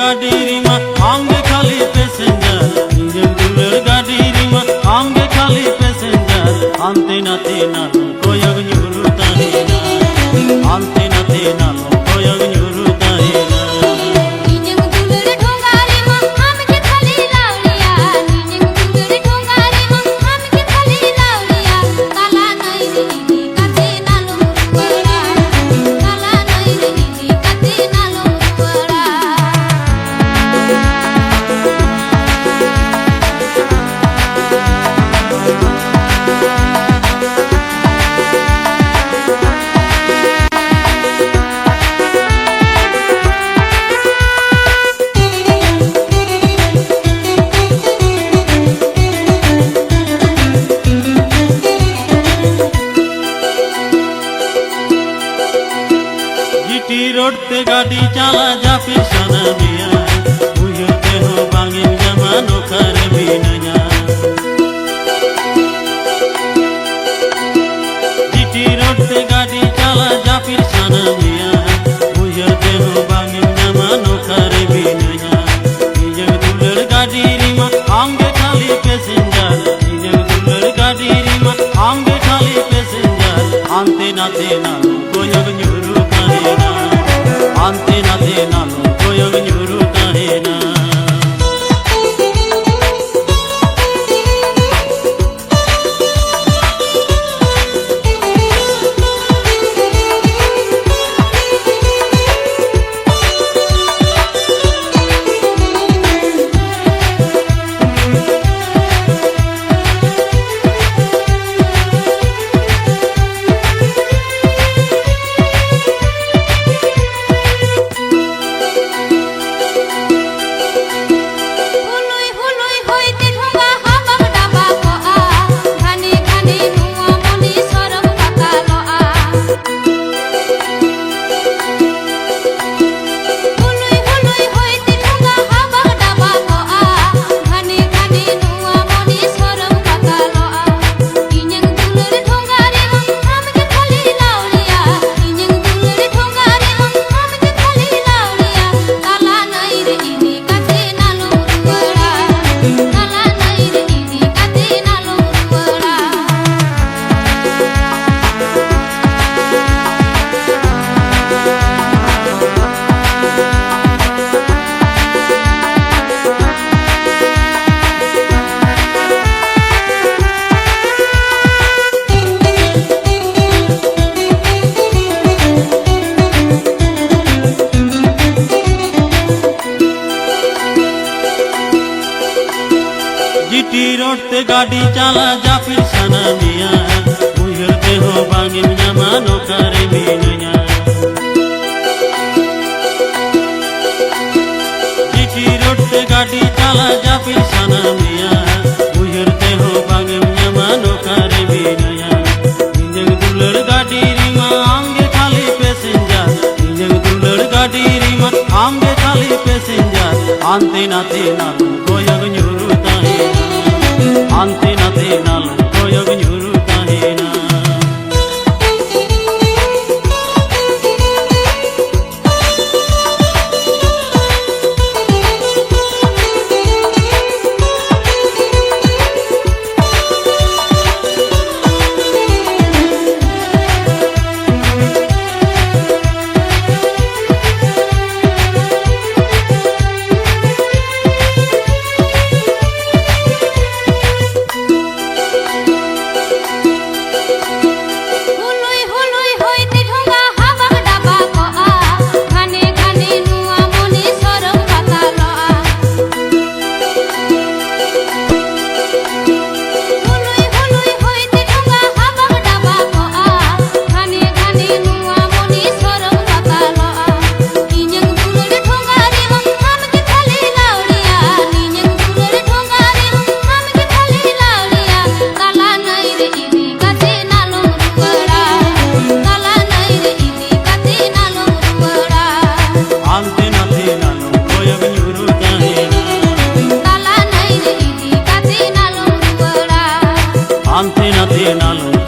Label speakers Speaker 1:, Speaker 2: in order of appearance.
Speaker 1: गाड़ी मा आंगे खाली पैसेंजर इंजन दुलर गाड़ी मा आंगे खाली पैसेंजर आंते नाते नालो कोयग न्यूरुता है ना आंते नाते नालो कोयग न्यूरुता है ना
Speaker 2: इंजन दुलर ढोंगारे मा आमके खाली लावलिया इंजन दुलर ढोंगारे मा आमके खाली लावलिया काला नई रे इदी काते नालो मुरवड़ा काला नई रे इदी काते नालो मुरवड़ा
Speaker 1: जीटी रोड पे गाड़ी चला जा फिर सना मिया उयते हो बांगिन जमानो कर भी नया जीटी रोड पे गाड़ी चला जा फिर सना मिया उयते हो बांगिन जमानो कर भी नया इंजन दुलर गाड़ी रीमा आंगे खाली पैसेंजर इंजन दुलर गाड़ी रीमा आंगे खाली पैसेंजर आंते नाते नालो कोयग न्यूरुता है ना आंते नाते नालो कोयग न्यूरुता है ना जीटी रोड पे गाड़ी चला जा फिर सना मिया उयते हो बांगिन जमानो करे भी नया जीटी रोड पे गाड़ी चला जा फिर सना मिया उयते हो बांगिन जमानो करे भी नया इंजन दुलर गाड़ी रीमा आंगे खाली पैसेंजर इंजन दुलर गाड़ी रीमा आंगे खाली पैसेंजर आंते नाते नालो कोयग न्यूरुता है ना आंते नाते नालो कोयग न्यूरुता है ना आंते नाते नालो